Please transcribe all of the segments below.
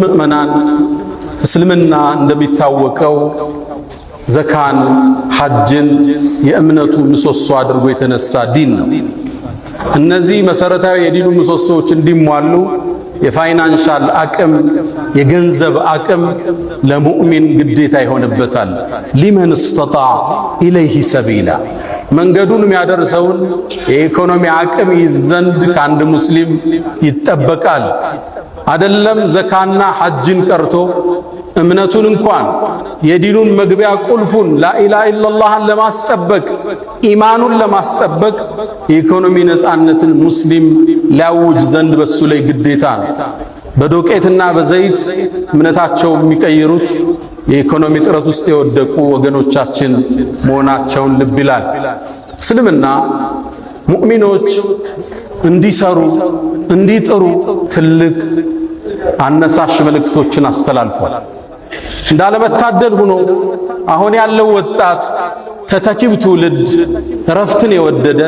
ምእመናን እስልምና እንደሚታወቀው ዘካን ሐጅን የእምነቱ ምሰሶ አድርጎ የተነሳ ዲን ነው። እነዚህ መሰረታዊ የዲኑ ምሰሶዎች እንዲሟሉ የፋይናንሻል አቅም የገንዘብ አቅም ለሙእሚን ግዴታ ይሆንበታል። ሊመን استطاع ኢለይሂ ሰቢላ መንገዱን የሚያደርሰውን የኢኮኖሚ አቅም ይዘንድ ከአንድ ሙስሊም ይጠበቃል። አይደለም ዘካና ሐጅን ቀርቶ እምነቱን እንኳን የዲኑን መግቢያ ቁልፉን ላኢላሃ ኢላላህን ለማስጠበቅ ኢማኑን ለማስጠበቅ የኢኮኖሚ ነፃነትን ሙስሊም ሊያውጅ ዘንድ በሱ ላይ ግዴታ ነው። በዶቄትና በዘይት እምነታቸው የሚቀይሩት የኢኮኖሚ ጥረት ውስጥ የወደቁ ወገኖቻችን መሆናቸውን ልብ ይላል። እስልምና ሙእሚኖች እንዲሰሩ እንዲጥሩ ትልቅ አነሳሽ መልእክቶችን አስተላልፏል። እንዳለመታደል ሆኖ አሁን ያለው ወጣት ተተኪው ትውልድ ረፍትን የወደደ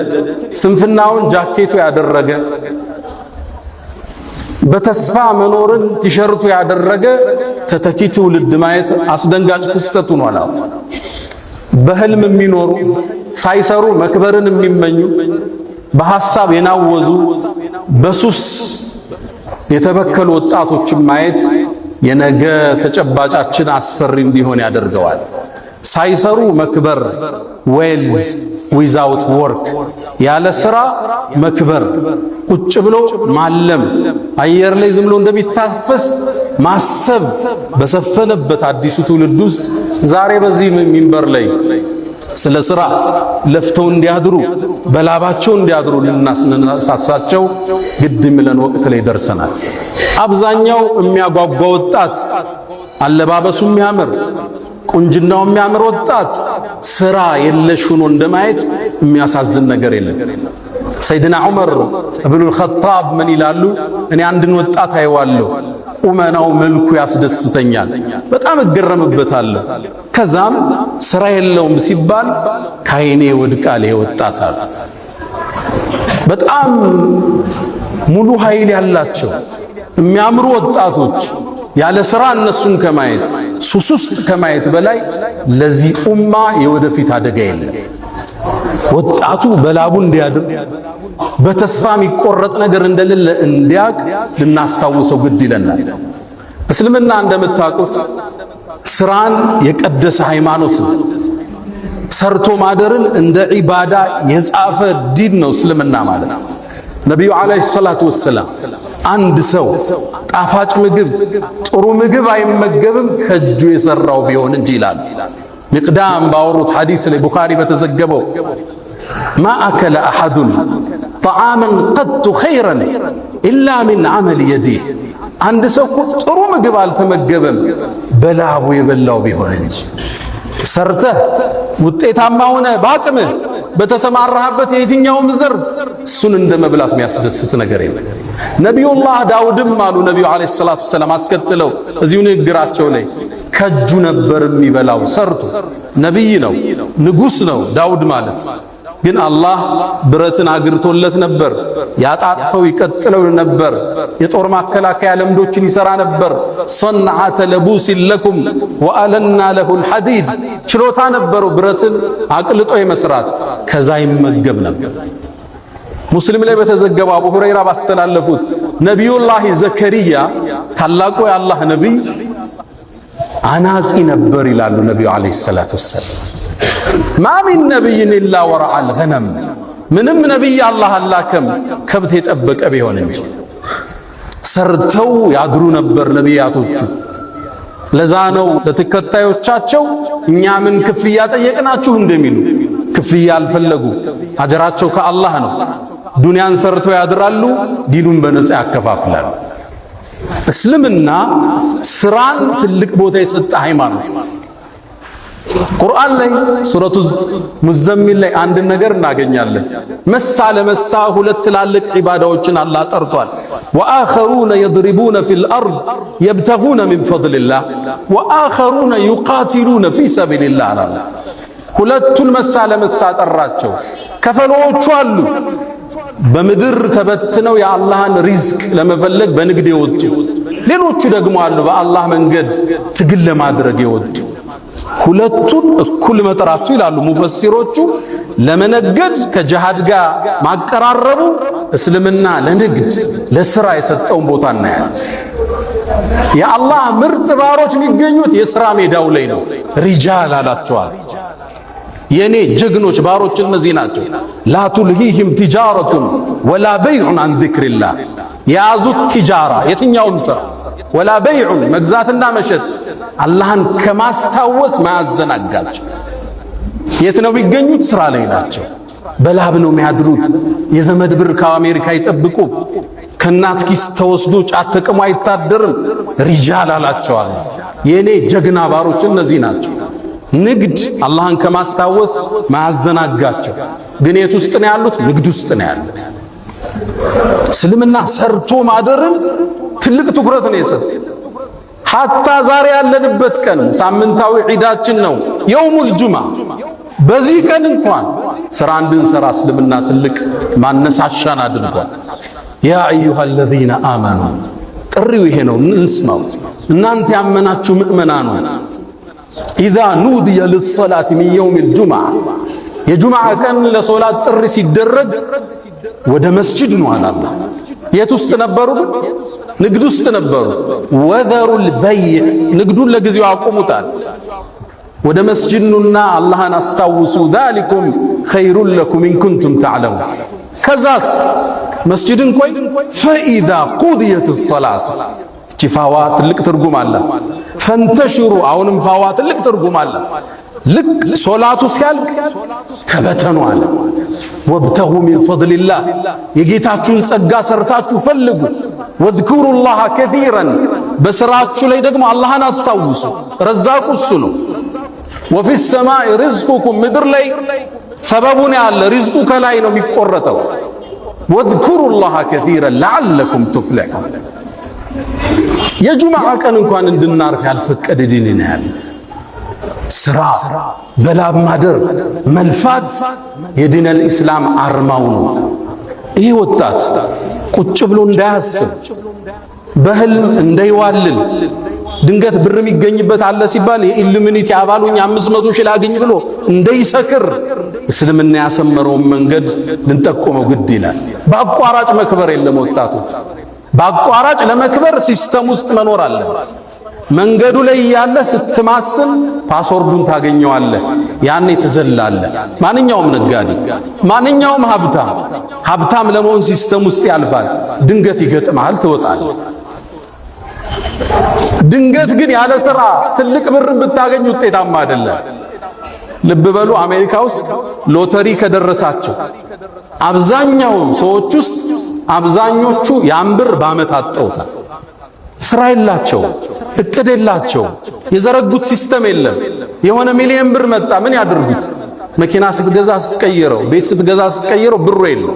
ስንፍናውን ጃኬቱ ያደረገ በተስፋ መኖርን ቲሸርቱ ያደረገ ተተኪ ትውልድ ማየት አስደንጋጭ ክስተት ሆኗል። በህልም የሚኖሩ ሳይሰሩ መክበርን የሚመኙ በሐሳብ የናወዙ በሱስ የተበከሉ ወጣቶችን ማየት የነገ ተጨባጫችን አስፈሪ እንዲሆን ያደርገዋል። ሳይሰሩ መክበር ዌልዝ ዊዛውት ወርክ ያለ ስራ መክበር ቁጭ ብሎ ማለም አየር ላይ ዝም ብሎ እንደሚታፈስ ማሰብ በሰፈነበት አዲሱ ትውልድ ውስጥ ዛሬ በዚህ ሚንበር ላይ ስለ ስራ ለፍተው እንዲያድሩ በላባቸው እንዲያድሩ ልናሳሳቸው ግድ የሚለን ወቅት ላይ ደርሰናል። አብዛኛው የሚያጓጓ ወጣት አለባበሱ የሚያምር ቁንጅናው የሚያምር ወጣት ስራ የለሽ ሆኖ እንደማየት የሚያሳዝን ነገር የለም። ሰይድና ዑመር ኢብኑል ኸጣብ ምን ይላሉ? እኔ አንድን ወጣት አይዋለሁ ቁመናው መልኩ ያስደስተኛል፣ በጣም እገረምበታለሁ። ከዛም ስራ የለውም ሲባል ካይኔ ወድቃል ወጣት አለ። በጣም ሙሉ ኃይል ያላቸው የሚያምሩ ወጣቶች ያለ ስራ እነሱን ከማየት ሱስ ውስጥ ከማየት በላይ ለዚህ ኡማ የወደፊት አደጋ የለም። ወጣቱ በላቡ እንዲያድር በተስፋ የሚቆረጥ ነገር እንደሌለ እንዲያቅ ልናስታውሰው ግድ ይለናል። እስልምና እንደምታውቁት ስራን የቀደሰ ሃይማኖት ነው። ሰርቶ ማደርን እንደ ዒባዳ የጻፈ ዲን ነው እስልምና ማለት ነው። ነቢዩ ዓለይሂ ሰላቱ ወሰላም አንድ ሰው ጣፋጭ ምግብ ጥሩ ምግብ አይመገብም ከእጁ የሰራው ቢሆን እንጂ ይላል። ሚቅዳም ባወሩት ሐዲስ ላይ ቡኻሪ በተዘገበው ማ አከለ አሐዱን ጠዓመን ቀጡ ኸይረን ኢላ ሚን ዐመል የዲህ አንድ ሰው ጥሩ ምግብ አልተመገበም በላቡ የበላው ቢሆን እንጂ። ሰርተህ ውጤታማ ሆነ በአቅምህ በተሰማራህበት የትኛውም ዘርፍ እሱን እንደ መብላት የሚያስደስት ነገር የለም። ነቢዩላህ ዳውድም አሉ ነቢዩ ዓለይሂ ሰላቱ ወሰላም አስከትለው እዚሁ ንግግራቸው ላይ ከእጁ ነበር የሚበላው ሰርቶ። ነቢይ ነው፣ ንጉሥ ነው ዳውድ ማለት ግን አላህ ብረትን አግርቶለት ነበር። ያጣጥፈው ይቀጥለው ነበር። የጦር ማከላከያ ለምዶችን ይሰራ ነበር። ሰንዓተ ለቡሲን ለኩም ወአለና ለሁል ሐዲድ ችሎታ ነበረው ብረትን አቅልጦ የመስራት። ከዛ ይመገብ ነበር። ሙስሊም ላይ በተዘገበው አቡ ሁረይራ ባስተላለፉት ነቢዩላህ ዘከሪያ ታላቁ የአላህ ነቢይ አናጺ ነበር ይላሉ ነቢዩ ዓለይሂ ሰላቱ ወሰላም። ማ ሚን ነቢይን ኢላ ወረዐል ገነም ምንም ነቢይ አላህ አላከም ከብት የጠበቀ ቢሆን እንጂ። ሰርተው ያድሩ ነበር ነቢያቶቹ። ለዛ ነው ለተከታዮቻቸው እኛ ምን ክፍያ ጠየቅናችሁ እንደሚሉ ክፍያ አልፈለጉ። አጀራቸው ከአላህ ነው። ዱንያን ሰርተው ያድራሉ፣ ዲኑን በነፃ ያከፋፍላሉ። እስልምና ስራን ትልቅ ቦታ የሰጠ ሃይማኖት። ቁርአን ላይ ሱረቱ ሙዘሚል ላይ አንድ ነገር እናገኛለን። መሳ ለመሳ ሁለት ትላልቅ ዒባዳዎችን አላህ ጠርቷል። ወአኸሩነ የድሪቡነ ፊል አርድ የብተጉነ ሚን ፈድሊላህ ወአኸሩነ ዩቃቲሉነ ፊ ሰቢልላህ አላለ። ሁለቱን መሳ ለመሳ ጠራቸው። ከፈሎቹ አሉ በምድር ተበትነው የአላህን ሪዝቅ ለመፈለግ በንግድ የወጡ ሌሎቹ ደግሞ አሉ በአላህ መንገድ ትግል ለማድረግ የወጡ። ሁለቱን እኩል መጥራቱ ይላሉ ሙፈሲሮቹ ለመነገድ ከጂሃድ ጋር ማቀራረቡ እስልምና ለንግድ ለስራ የሰጠውን ቦታ እናያለን። የአላህ ምርጥ ባሮች የሚገኙት የሥራ ሜዳው ላይ ነው። ሪጃል አላቸዋል። የኔ ጀግኖች ባሮች እነዚህ ናቸው። ላ ቱልሂህም ቲጃረቱን ወላ በይዑን አን ዚክሪላህ የያዙት ቲጃራ የትኛውም ስራ ወላ በይዑን መግዛትና መሸጥ አላህን ከማስታወስ ማያዘናጋቸው። የት ነው የሚገኙት? ስራ ላይ ናቸው። በላብ ነው የሚያድሩት። የዘመድ ብር ከአሜሪካ ይጠብቁ። ከእናት ኪስ ተወስዶ ጫት ተቅሞ አይታደርም። ሪጃል አላቸዋል። የኔ ጀግና ባሮች እነዚህ ናቸው። ንግድ አላህን ከማስታወስ ማያዘናጋቸው። ግን የት ውስጥ ነው ያሉት? ንግድ ውስጥ ነው ያሉት። እስልምና ሰርቶ ማደርን ትልቅ ትኩረት ነው የሰጠው። ሐታ ዛሬ ያለንበት ቀን ሳምንታዊ ዒዳችን ነው የውሙል ጁምዓ። በዚህ ቀን እንኳን ስራ እንድንሰራ እስልምና ትልቅ ማነሳሻን አድርጓል። ያ አዩሃ አለዚነ አመኑ ጥሪው ይሄ ነው፣ እንስማው። እናንተ ያመናችሁ ምእመናኑ ኢዛ ኑዲየ ሊሰላቲ ሚን የውሚል ጁምዓ የጁምዓ ቀን ለሶላት ጥሪ ሲደረግ ወደ መስጂድ ነው አላላ። የት ውስጥ ነበሩ? ንግድ ውስጥ ነበሩ። ወዘሩል በይዕ ንግዱን ለጊዜው አቁሙታል። ወደ መስጂድ ኑና አላህን አስታውሱ። ዛሊኩም ኸይሩን ለኩም ኢን ኩንቱም ተዕለሙን። ከዛስ መስጂድን ቆይ ፈኢዛ ቁድየት ሰላት ፋዋ ትልቅ ትርጉም አለ። ፈንተሽሩ አሁንም ፋዋ ትልቅ ትርጉም አለ። ልክ ሶላቱ ሲያልቅ ተበተኑ አለ። ወብተጉ ሚን ፈድሊላህ የጌታችሁን ጸጋ ሰርታችሁ ፈልጉ። ወዝኩሩላህ ከሲረን በስራችሁ ላይ ደግሞ አላህን አስታውሱ። ረዛቁ እሱ ነው። ወፊ ሰማይ ሪዝቁኩም ምድር ላይ ሰበቡን ያለ ሪዝቁ ከላይ ነው የሚቆረጠው። ወዝኩሩላህ ከሲረን ለዓለኩም ቱፍሊሑን። የጁምዓ ቀን እንኳን እንድናርፍ ያልፈቀደ ዲን ነው ያለ። ስራ በላብ ማደር መልፋት የዲነል ኢስላም አርማው ነው። ይህ ወጣት ቁጭ ብሎ እንዳያስብ በህልም እንዳይዋልል ድንገት ብር የሚገኝበት አለ ሲባል የኢሉሚኒቲ አባሉኝ 500 ሺህ ላግኝ ብሎ እንዳይሰክር እስልምና ያሰመረውን መንገድ ልንጠቆመው ግድ ይላል። በአቋራጭ መክበር የለም። ወጣቶች በአቋራጭ ለመክበር ሲስተም ውስጥ መኖር አለ። መንገዱ ላይ ያለ ስትማስል ፓስወርዱን ታገኘዋለህ። ያኔ ትዘላለህ። ማንኛውም ነጋዴ፣ ማንኛውም ሀብታም ለመሆን ሲስተም ውስጥ ያልፋል። ድንገት ይገጥማል፣ ትወጣለህ። ድንገት ግን ያለ ስራ ትልቅ ብር ብታገኝ ውጤታማ አይደለም። ልብ በሉ፣ አሜሪካ ውስጥ ሎተሪ ከደረሳቸው አብዛኛው ሰዎች ውስጥ አብዛኞቹ ያን ብር በዓመት አጠውታል። ስራ የላቸው፣ እቅድ የላቸው፣ የዘረጉት ሲስተም የለም። የሆነ ሚሊዮን ብር መጣ፣ ምን ያድርጉት? መኪና ስትገዛ ስትቀይረው፣ ቤት ስትገዛ ስትቀይረው ብሩ የለው።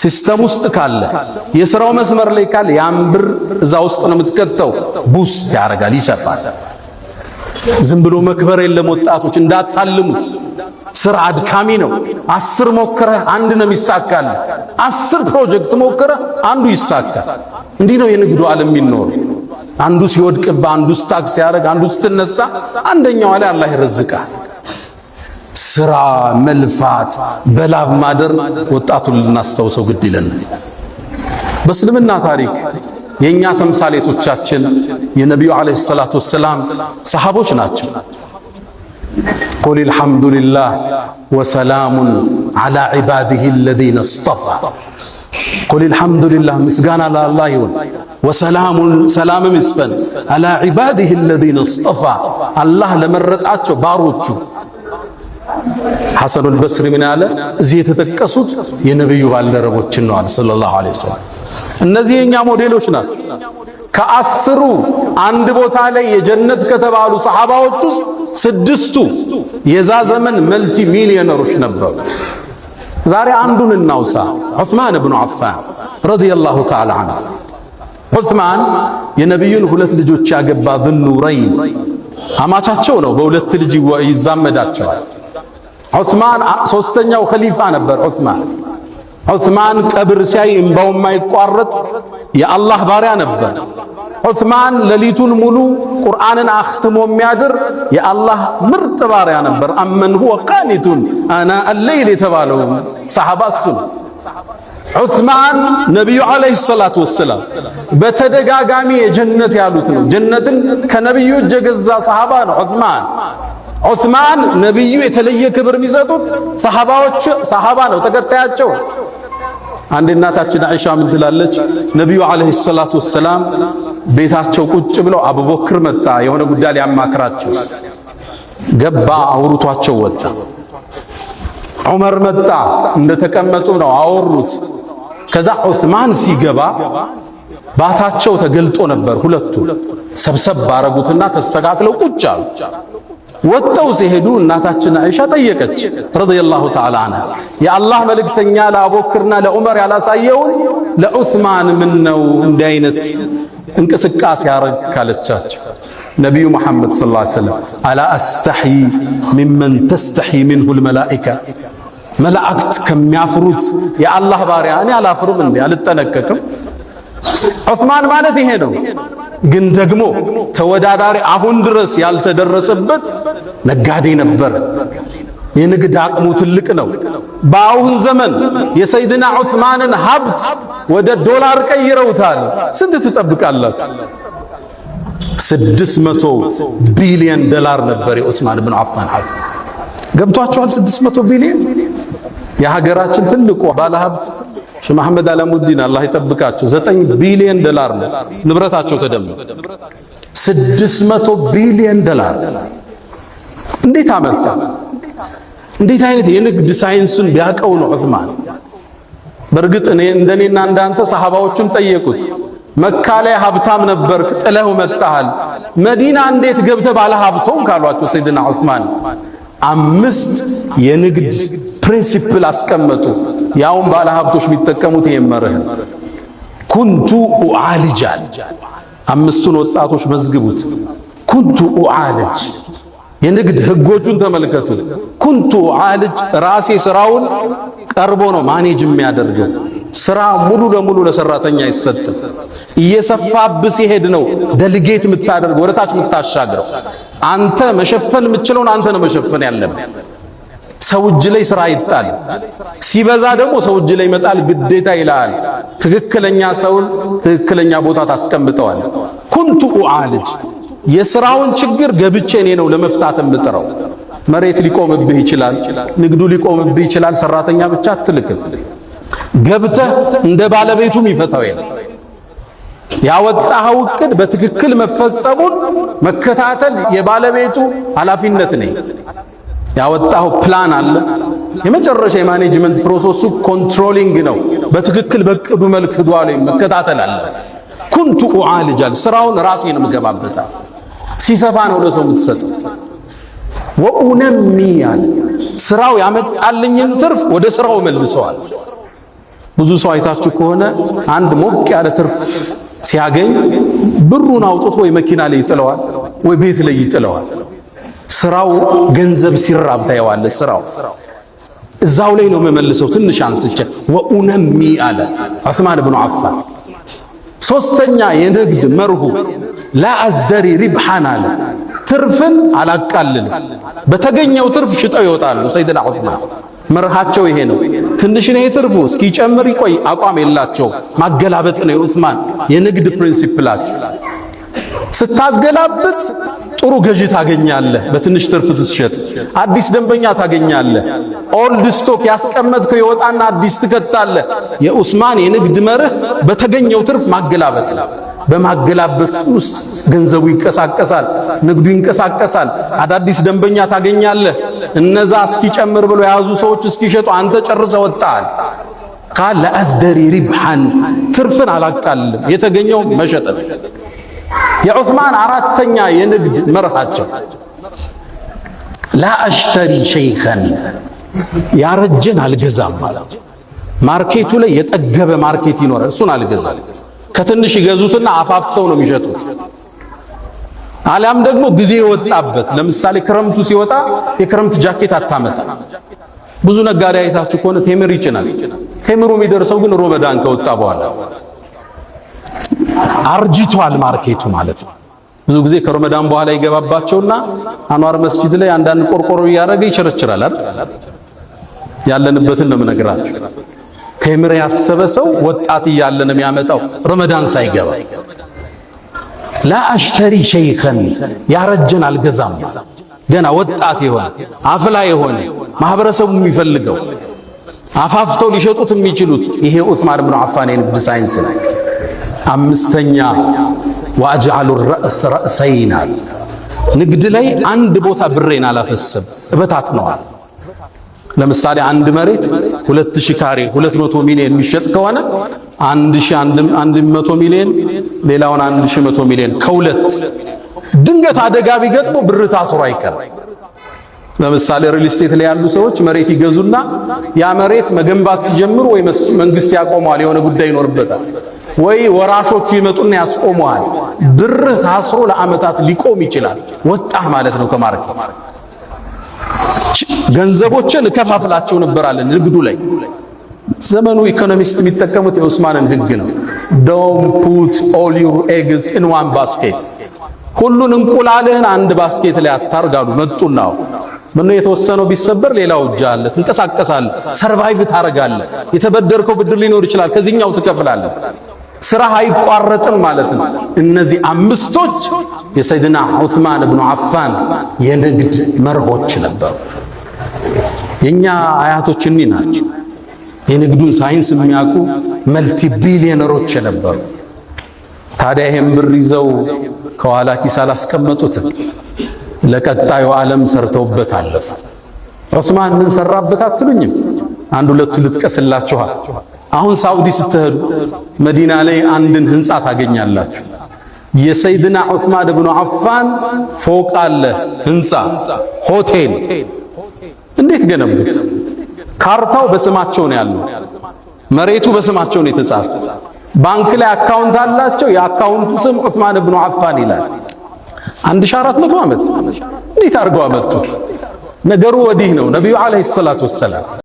ሲስተም ውስጥ ካለ የሥራው መስመር ላይ ካለ ያን ብር እዛ ውስጥ ነው የምትከተው። ቡስት ያደርጋል፣ ይሰፋል። ዝም ብሎ መክበር የለም። ወጣቶች እንዳታልሙት። ስራ አድካሚ ነው። 10 ሞክረህ አንድ ነው የሚሳካል። 10 ፕሮጀክት ሞክረህ አንዱ ይሳካል። እንዲህ ነው የንግዱ ዓለም የሚኖር። አንዱ ሲወድቅብህ፣ አንዱ ስታክ ሲያደርግ፣ አንዱ ስትነሳ፣ አንደኛው ላይ አላህ ይረዝቃል። ስራ መልፋት፣ በላብ ማደር ወጣቱን ልናስታውሰው ግድ ይለናል። በእስልምና ታሪክ የኛ ተምሳሌቶቻችን የነቢዩ አለይሂ ሰላቱ ወሰላም ሰሃቦች ናቸው። ቁል አልሐምዱሊላህ ወሰላሙን ዐላ ዒባዲሂ አለዚነ እስጠፋ። ቁል አልሐምዱሊላህ ምስጋና ለአላህ ይሁን፣ ወሰላሙን ሰላምም ይስፈን ዐላ ዒባዲሂ አለዚነ እስጠፋ አላህ ለመረጣቸው ባሮቹ። ሐሰኑል በስሪ ምን አለ? እዚህ የተጠቀሱት የነብዩ ባልደረቦችን ነው አለ ሰለላሁ ዐለይሂ ወሰለም። እነዚህ የኛ ሞዴሎች ናቸው። ከ10ሩ አንድ ቦታ ላይ የጀነት ከተባሉ ሰሃባዎች ውስጥ 6ቱ የዛ ዘመን መልቲ ሚሊዮነሮች ነበሩ። ዛሬ አንዱን እናውሳ። ዑስማን ኢብኑ አፋን ረዲየላሁ ተዓላ ዐንሁ። ዑስማን የነብዩን 2 ልጆች ያገባ ዙኑረይን አማቻቸው ነው። በ2 ልጅ ይዛመዳቸዋል። ዑስማን 3ኛው ኸሊፋ ነበር። ዑስማን ቀብር ሲያይ እንባው የማይቋረጥ የአላህ ባሪያ ነበር። ዑስማን ሌሊቱን ሙሉ ቁርአንን አኽትሞ የሚያድር የአላህ ምርጥ ባሪያ ነበር። አመን ሁወ ቃኒቱን አና አለይል የተባለው ሰሐባ እሱ ነው። ዑስማን ነቢዩ ዓለይሂ ሰላቱ ወሰላም በተደጋጋሚ የጀነት ያሉት ነው። ጀነትን ከነቢዩ እጅ የገዛ ሰሐባ ነው ዑስማን። ነቢዩ የተለየ ክብር የሚሰጡት ሰሐባ ነው፣ ተከታያቸው። አንድ እናታችን አይሻ ምን ትላለች? ነቢዩ ዓለይሂ ሰላቱ ወሰላም ቤታቸው ቁጭ ብለው አቡበክር መጣ፣ የሆነ ጉዳይ ሊያማክራቸው ገባ፣ አውርቷቸው ወጣ። ዑመር መጣ፣ እንደተቀመጡ ነው አወሩት። ከዛ ዑስማን ሲገባ ባታቸው ተገልጦ ነበር። ሁለቱ ሰብሰብ ባረጉትና ተስተካክለው ቁጭ አሉ። ወጣው ሲሄዱ እናታችን አይሻ ጠየቀች ረዲየላሁ ተዓላ አንሃ፣ የአላህ መልእክተኛ ለአቡበክርና ለዑመር ያላሳየውን ለዑስማን ምን ነው እንዲህ አይነት እንቅስቃሴ ያረግ ካለቻቸው ነቢዩ መሐመድ ሰለላሁ ዐለይሂ ወሰለም አላ አስተሕይ ሚመን ተስተሕይ ሚንሁል መላኢካ፣ መላእክት ከሚያፍሩት የአላህ ባሪያ እኔ አላፍርም እንዴ? አልጠነቀቅም? ዑስማን ማለት ይሄ ነው። ግን ደግሞ ተወዳዳሪ አሁን ድረስ ያልተደረሰበት ነጋዴ ነበር። የንግድ አቅሙ ትልቅ ነው። በአሁን ዘመን የሰይድና ዑስማንን ሀብት ወደ ዶላር ቀይረውታል። ስንት ትጠብቃላችሁ? 600 ቢሊዮን ዶላር ነበር የዑስማን ብን አፋን ሀብት። ገብቷቸዋል? 600 ቢሊዮን። የሀገራችን ትልቁ ባለሀብት ሼህ መሐመድ አላሙዲን አላህ ይጠብቃቸው 9 ቢሊዮን ዶላር ነው ንብረታቸው ተደምሮ 600 ቢሊዮን ዶላር እንዴት አመጣ? እንዴት አይነት የንግድ ሳይንሱን ቢያቀው ነው ዑስማን። በእርግጥ እንደኔና እንዳንተ ሰሃባዎችን ጠየቁት፣ መካ ላይ ሀብታም ነበርክ ጥለው መጣሃል፣ መዲና እንዴት ገብተህ ባለ ሀብቶም ካሏቸው ሰይድና ዑስማን 5 የንግድ ፕሪንሲፕል አስቀመጡ። ያውም ባለ ሀብቶች የሚጠቀሙት የመረህ ኩንቱ ኡዓልጃል 5ቱን ወጣቶች መዝግቡት። ኩንቱ ኡዓልጅ የንግድ ህጎቹን ተመልከቱ። ኩንቱ ኡዓልጅ ራሴ ስራውን ቀርቦ ነው ማኔጅ የሚያደርገው። ስራ ሙሉ ለሙሉ ለሰራተኛ አይሰጥም። እየሰፋብህ ሲሄድ ነው ደልጌት የምታደርገው ወደታች የምታሻግረው። አንተ መሸፈን የምትችለውን አንተ ነው መሸፈን ያለብህ። ሰው እጅ ላይ ስራ ይጣል፣ ሲበዛ ደግሞ ሰው እጅ ላይ መጣል ግዴታ ይላል። ትክክለኛ ሰውን ትክክለኛ ቦታ ታስቀምጠዋል። ኩንቱ ኡዓልጅ የስራውን ችግር ገብቼ እኔ ነው ለመፍታት የምጥረው። መሬት ሊቆምብህ ይችላል፣ ንግዱ ሊቆምብህ ይችላል። ሰራተኛ ብቻ አትልክም። ገብተህ እንደ ባለቤቱም ይፈታው የለም። ያወጣኸው እቅድ በትክክል መፈጸሙን መከታተል የባለቤቱ ኃላፊነት ነው። ያወጣው ፕላን አለ። የመጨረሻ የማኔጅመንት ፕሮሰሱ ኮንትሮሊንግ ነው። በትክክል በቅዱ መልክ ሄዷል መከታተል አለ። ኩንቱ ኡዓልጃል ስራውን ራሴን ምገባበታ ሲሰፋ ነው ለሰው የምትሰጠው። ወኡነሚያል ስራው ያመጣልኝን ትርፍ ወደ ስራው መልሰዋል። ብዙ ሰው አይታችሁ ከሆነ አንድ ሞቅ ያለ ትርፍ ሲያገኝ ብሩን አውጥቶ ወይ መኪና ላይ ይጥለዋል ወይ ቤት ላይ ይጥለዋል። ስራው ገንዘብ ሲራብ ታየዋለ። ስራው እዛው ላይ ነው መመልሰው። ትንሽ አንስቼ ወኡነሚ አለ ዑስማን ብኑ አፋን። ሶስተኛ የንግድ መርሁ ላ አዝደሪ ሪብሃን አለ ትርፍን አላቃልልም። በተገኘው ትርፍ ሽጠው ይወጣሉ። ሰይድና ዑስማን መርሃቸው ይሄ ነው። ትንሽ ነው ትርፉ እስኪጨምር ይቆይ አቋም የላቸው። ማገላበጥ ነው የዑስማን የንግድ ፕሪንሲፕላቸው። ስታስገላብጥ ጥሩ ገዢ ታገኛለህ። በትንሽ ትርፍ ትሸጥ አዲስ ደንበኛ ታገኛለህ። ኦልድ ስቶክ ያስቀመጥከው ይወጣና አዲስ ትከታለህ። የዑስማን የንግድ መርህ በተገኘው ትርፍ ማገላበጥ ነው። በማገላበጥ ውስጥ ገንዘቡ ይንቀሳቀሳል፣ ንግዱ ይንቀሳቀሳል። አዳዲስ ደንበኛ ታገኛለህ። እነዛ እስኪጨምር ብሎ የያዙ ሰዎች እስኪሸጡ አንተ ጨርሰህ ወጣል። ቃል ለአዝደሪ ሪብሃን ትርፍን አላቃልልም፣ የተገኘው መሸጥ ነው። የዑስማን አራተኛ የንግድ መርሃቸው ላ አሽተሪ ሸይኸን ያረጀን አልገዛም ማለት። ማርኬቱ ላይ የጠገበ ማርኬት ይኖራል፣ እሱን አልገዛም። ከትንሽ ይገዙትና አፋፍተው ነው የሚሸጡት። አሊያም ደግሞ ጊዜ የወጣበት ለምሳሌ ክረምቱ ሲወጣ የክረምት ጃኬት አታመጣ። ብዙ ነጋዴ አይታችሁ ከሆነ ቴምር ይጭናል። ቴምሩ የሚደርሰው ግን ሮመዳን ከወጣ በኋላ አርጅቷል ማርኬቱ ማለት ነው። ብዙ ጊዜ ከረመዳን በኋላ ይገባባቸውና አንዋር መስጂድ ላይ አንዳንድ ቆርቆሮ እያደረገ ይቸረችራል አይደል? ያለንበትን ነው የምነግራችሁ። ቴምር ያሰበ ሰው ወጣት እያለ ነው የሚያመጣው ረመዳን ሳይገባ። ላ አሽተሪ ሸይኸን ያረጀን አልገዛም፣ ገና ወጣት የሆነ አፍላ የሆነ ማህበረሰቡ የሚፈልገው አፋፍተው ሊሸጡት የሚችሉት ይሄ ዑስማን ብኑ አፋን የንግድ ሳይንስ ነው። አምስተኛ ወአጅዐሉ ረእስ ረእሰይን፣ ንግድ ላይ አንድ ቦታ ብሬን አላፈስም እበታትነዋል። ለምሳሌ አንድ መሬት 2000 ካሬ 200 ሚሊዮን የሚሸጥ ከሆነ 1100 ሚሊዮን ሌላውን 1100 ሚሊዮን ከሁለት ድንገት አደጋ ቢገጥመው ብር ታስሮ አይቀርም። ለምሳሌ ሪል ስቴት ላይ ያሉ ሰዎች መሬት ይገዙና ያ መሬት መገንባት ሲጀምሩ ወይ መንግስት ያቆመዋል፣ የሆነ ጉዳይ ይኖርበታል፣ ወይ ወራሾቹ ይመጡና ያስቆመዋል። ብር ታስሮ ለዓመታት ሊቆም ይችላል። ወጣህ ማለት ነው ከማርኬት። ገንዘቦችን እከፋፍላቸው ነበራለን ንግዱ ላይ። ዘመኑ ኢኮኖሚስት የሚጠቀሙት የዑስማንን ህግ ነው። ዶንት ፑት ኦል ዩር ኤግስ ኢን ዋን ባስኬት፣ ሁሉን እንቁላልህን አንድ ባስኬት ላይ አታርጋሉ። መጡና ምነው የተወሰነው ቢሰበር ሌላው እጅ አለ፣ ትንቀሳቀሳለህ፣ ሰርቫይቭ ታረጋለህ። የተበደርከው ብድር ሊኖር ይችላል፣ ከዚህኛው ትከፍላለህ። ስራ አይቋረጥም ማለት ነው። እነዚህ አምስቶች የሰይድና ዑስማን ብኑ አፋን የንግድ መርሆች ነበሩ። የኛ አያቶች እኒ ናቸው። የንግዱን ሳይንስ የሚያውቁ መልቲ ቢሊዮነሮች ነበሩ። ታዲያ ይሄን ብር ይዘው ከኋላ ኪስ አላስቀመጡትም። ለቀጣዩ ዓለም ሰርተውበት አለፉ። ዑስማን ምን ሰራበት አትሉኝም? አንድ ሁለቱ ልጥቀስላችኋል። አሁን ሳውዲ ስትሄዱ መዲና ላይ አንድን ህንጻ ታገኛላችሁ። የሰይድና ዑስማን ብኑ አፋን ፎቅ አለ፣ ህንጻ፣ ሆቴል። እንዴት ገነቡት? ካርታው በስማቸው ነው ያለው፣ መሬቱ በስማቸው ነው የተጻፈው። ባንክ ላይ አካውንት አላቸው። የአካውንቱ ስም ዑስማን ብኑ አፋን ይላል። 1400 ዓመት እንዴት አድርገው አመጡት? ነገሩ ወዲህ ነው። ነቢዩ አለይሂ ሰላቱ ወሰላም